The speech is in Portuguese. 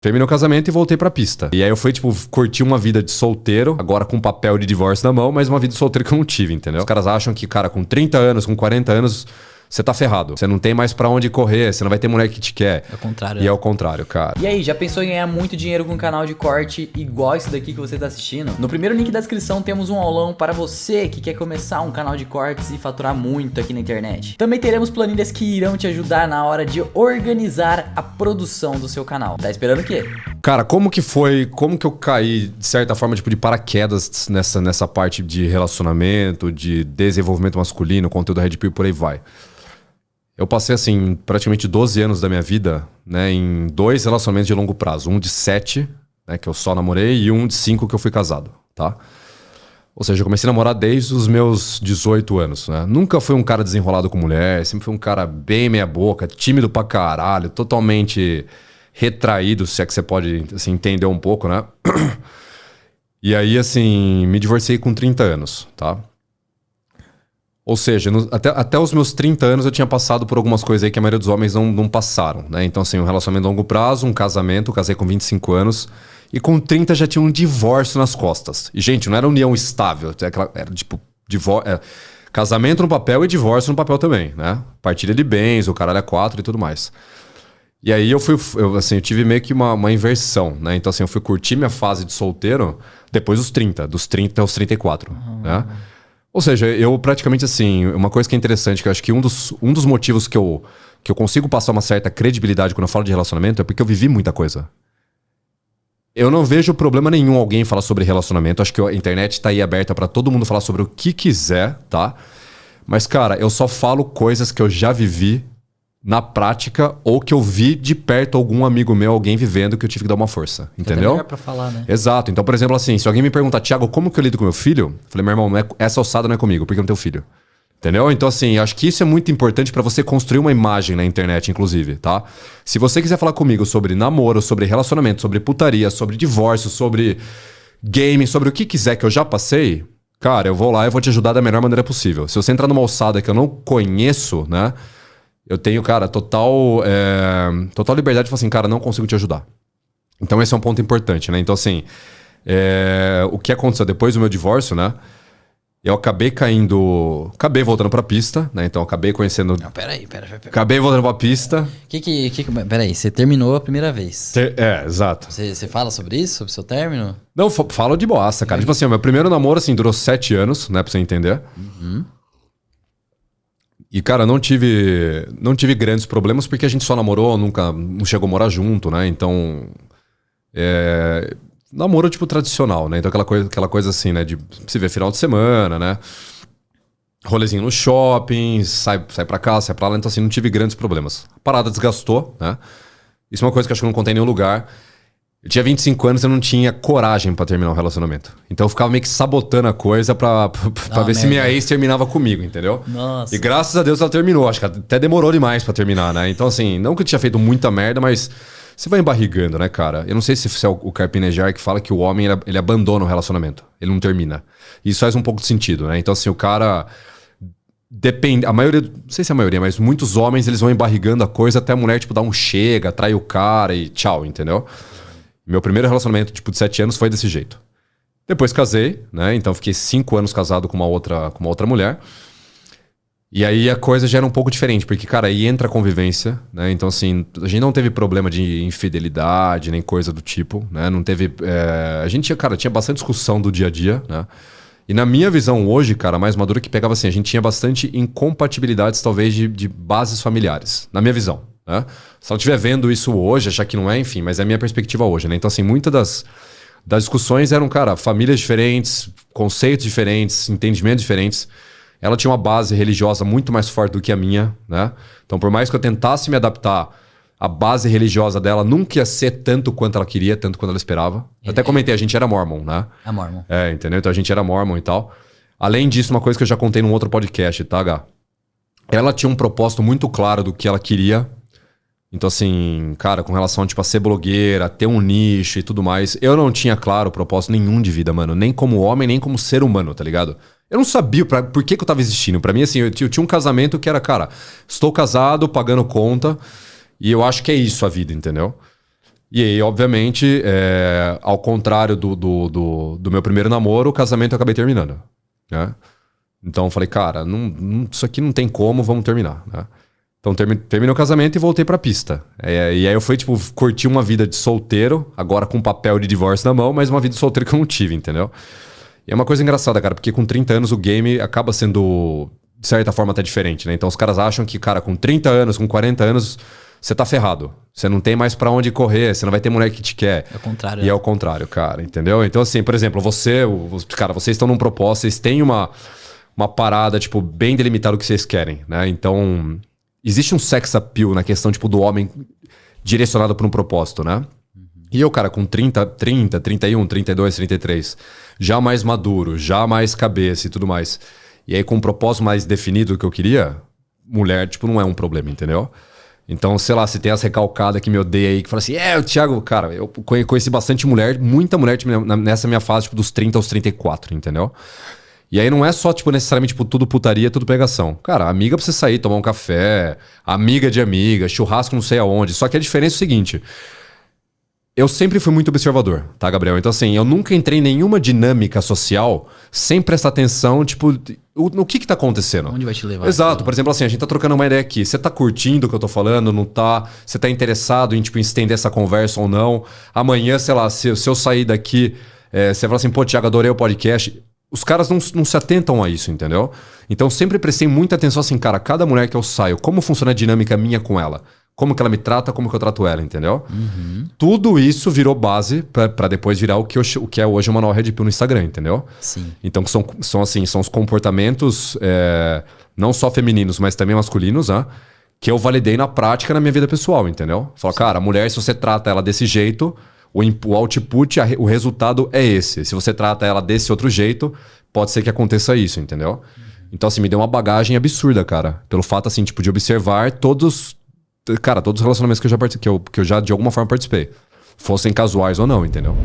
Terminei o casamento e voltei pra pista. E aí eu fui, tipo, curtir uma vida de solteiro, agora com papel de divórcio na mão, mas uma vida de solteiro que eu não tive, entendeu? Os caras acham que, cara, com 30 anos, com 40 anos, você tá ferrado. Você não tem mais pra onde correr, você não vai ter mulher que te quer. É o contrário. E é o contrário, cara. E aí, já pensou em ganhar muito dinheiro com um canal de corte igual esse daqui que você tá assistindo? No primeiro link da descrição temos um aulão para você que quer começar um canal de cortes e faturar muito aqui na internet. Também teremos planilhas que irão te ajudar na hora de organizar a produção do seu canal. Tá esperando o quê? Cara, como que eu caí, de certa forma, tipo, de paraquedas nessa parte de relacionamento, de desenvolvimento masculino, conteúdo Red Pill, por aí vai. Eu passei, assim, praticamente 12 anos da minha vida, né, em 2 relacionamentos de longo prazo. Um de 7, né, que eu só namorei, e um de 5 que eu fui casado, tá? Ou seja, eu comecei a namorar desde os meus 18 anos, né? Nunca fui um cara desenrolado com mulher, sempre fui um cara bem meia boca, tímido pra caralho, totalmente retraído, se é que você pode, assim, entender um pouco, né? E aí, assim, me divorciei com 30 anos, tá? Ou seja, até os meus 30 anos eu tinha passado por algumas coisas aí que a maioria dos homens não passaram, né? Então, assim, um relacionamento a longo prazo, um casamento, casei com 25 anos e com 30 já tinha um divórcio nas costas. E, gente, não era união estável, era tipo, casamento no papel e divórcio no papel também, né? Partilha de bens, o caralho é 4 e tudo mais. E aí eu tive meio que uma inversão, né? Então, assim, eu fui curtir minha fase de solteiro depois dos 30, dos 30 aos 34, né? Ou seja, eu praticamente, assim, uma coisa que é interessante, que eu acho que um dos motivos que eu consigo passar uma certa credibilidade quando eu falo de relacionamento é porque eu vivi muita coisa. Eu não vejo problema nenhum alguém falar sobre relacionamento, acho que a internet tá aí aberta pra todo mundo falar sobre o que quiser, tá? Mas, cara, eu só falo coisas que eu já vivi na prática ou que eu vi de perto algum amigo meu, alguém vivendo, que eu tive que dar uma força, entendeu? É melhor pra falar, né? Exato. Então, por exemplo, assim, se alguém me perguntar, Thiago, como que eu lido com meu filho? Eu falei, meu irmão, essa ossada não é comigo, porque eu não tenho filho. Entendeu? Então, assim, acho que isso é muito importante pra você construir uma imagem na internet, inclusive, tá? Se você quiser falar comigo sobre namoro, sobre relacionamento, sobre putaria, sobre divórcio, sobre game, sobre o que quiser que eu já passei, cara, eu vou lá e vou te ajudar da melhor maneira possível. Se você entrar numa ossada que eu não conheço, né? Eu tenho, cara, total liberdade de falar assim, cara, não consigo te ajudar. Então esse é um ponto importante, né? Então, assim, o que aconteceu depois do meu divórcio, né? Eu acabei voltando pra pista, né? Então acabei conhecendo... Não, peraí. Acabei voltando pra pista. Peraí, você terminou a primeira vez. Exato. Você fala sobre isso? Sobre o seu término? Não, falo de boassa, cara. Tipo assim, o meu primeiro namoro, assim, durou 7 anos, né? Pra você entender. Uhum. E, cara, não tive grandes problemas porque a gente só namorou, nunca não chegou a morar junto, né? Então, namoro, tipo, tradicional, né? Então, aquela coisa assim, né? De se ver final de semana, né? Rolezinho no shopping, sai pra cá, sai pra lá. Então, assim, não tive grandes problemas. A parada desgastou, né? Isso é uma coisa que eu acho que eu não contei em nenhum lugar. Eu tinha 25 anos e eu não tinha coragem pra terminar um relacionamento. Então eu ficava meio que sabotando a coisa pra ver se minha ex terminava comigo, entendeu? Nossa. E graças a Deus ela terminou. Acho que até demorou demais pra terminar, né? Então assim, não que eu tinha feito muita merda, mas você vai embarrigando, né, cara? Eu não sei se é o Carpinejar que fala que o homem, ele abandona o relacionamento. Ele não termina. Isso faz um pouco de sentido, né? Então assim, o cara... Depende, a maioria, não sei se é a maioria, mas muitos homens, eles vão embarrigando a coisa até a mulher, tipo, dar um chega, atrai o cara e tchau, entendeu? Meu primeiro relacionamento, tipo, de 7 anos foi desse jeito. Depois casei, né? Então fiquei 5 anos casado com uma outra mulher. E aí a coisa já era um pouco diferente, porque, cara, aí entra a convivência, né? Então, assim, a gente não teve problema de infidelidade, nem coisa do tipo, né? Não teve... A gente, cara, tinha bastante discussão do dia a dia, né? E na minha visão hoje, cara, mais madura, que pegava assim, a gente tinha bastante incompatibilidades, talvez, de bases familiares, na minha visão, né? Se ela estiver vendo isso hoje, achar que não é, enfim, mas é a minha perspectiva hoje, né? Então, assim, muitas das discussões eram, cara, famílias diferentes, conceitos diferentes, entendimentos diferentes. Ela tinha uma base religiosa muito mais forte do que a minha, né? Então, por mais que eu tentasse me adaptar, a base religiosa dela nunca ia ser tanto quanto ela queria, tanto quanto ela esperava. Eu até comentei, a gente era mormon, né? É mormon. Entendeu? Então a gente era mormon e tal. Além disso, uma coisa que eu já contei num outro podcast, tá, Gá? Ela tinha um propósito muito claro do que ela queria. Então, assim, cara, com relação, tipo, a ser blogueira, ter um nicho e tudo mais, eu não tinha, claro, propósito nenhum de vida, mano. Nem como homem, nem como ser humano, tá ligado? Eu não sabia por que eu tava existindo. Pra mim, assim, eu tinha um casamento que era, cara, estou casado, pagando conta, e eu acho que é isso a vida, entendeu? E aí, obviamente, ao contrário do meu primeiro namoro, o casamento eu acabei terminando, né? Então eu falei, cara, isso aqui não tem como, vamos terminar, né? Então terminei o casamento e voltei pra pista. E aí eu fui, tipo, curtir uma vida de solteiro, agora com papel de divórcio na mão, mas uma vida de solteiro que eu não tive, entendeu? E é uma coisa engraçada, cara, porque com 30 anos o game acaba sendo, de certa forma, até diferente, né? Então os caras acham que, cara, com 30 anos, com 40 anos, você tá ferrado. Você não tem mais pra onde correr, você não vai ter mulher que te quer. É o contrário. E é o contrário, cara, entendeu? Então, assim, por exemplo, cara, vocês estão num propósito, vocês têm uma parada, tipo, bem delimitada do que vocês querem, né? Então, existe um sex appeal na questão, tipo, do homem direcionado pra um propósito, né? E eu, cara, com 30, 31, 32, 33, já mais maduro, já mais cabeça e tudo mais. E aí, com um propósito mais definido do que eu queria, mulher, tipo, não é um problema, entendeu? Então, sei lá, se tem as recalcadas que me odeia aí, que fala assim, o Thiago, cara, eu conheci bastante mulher, muita mulher tipo, nessa minha fase, tipo, dos 30 aos 34, entendeu? E aí não é só, tipo, necessariamente, tipo, tudo putaria, tudo pegação. Cara, amiga pra você sair, tomar um café, amiga de amiga, churrasco não sei aonde. Só que a diferença é o seguinte, eu sempre fui muito observador, tá, Gabriel? Então, assim, eu nunca entrei em nenhuma dinâmica social sem prestar atenção, tipo, no que tá acontecendo. Onde vai te levar? Exato. Aquilo? Por exemplo, assim, a gente tá trocando uma ideia aqui. Você tá curtindo o que eu tô falando? Não tá? Você tá interessado em, tipo, estender essa conversa ou não? Amanhã, sei lá, se eu sair daqui, você fala assim, pô, Thiago, adorei o podcast. Os caras não se atentam a isso, entendeu? Então, sempre prestei muita atenção assim, cara, cada mulher que eu saio, como funciona a dinâmica minha com ela? Como que ela me trata, como que eu trato ela, entendeu? Tudo isso virou base pra depois virar o que é hoje o Manual Red Pill no Instagram, entendeu? Sim. Então, são os comportamentos, não só femininos, mas também masculinos, né? Que eu validei na prática na minha vida pessoal, entendeu? Fala, cara, a mulher, se você trata ela desse jeito, o output, o resultado é esse. Se você trata ela desse outro jeito, pode ser que aconteça isso, entendeu? Então, assim, me deu uma bagagem absurda, cara. Pelo fato, assim, tipo, de observar todos os relacionamentos que eu já de alguma forma participei. Fossem casuais ou não, entendeu?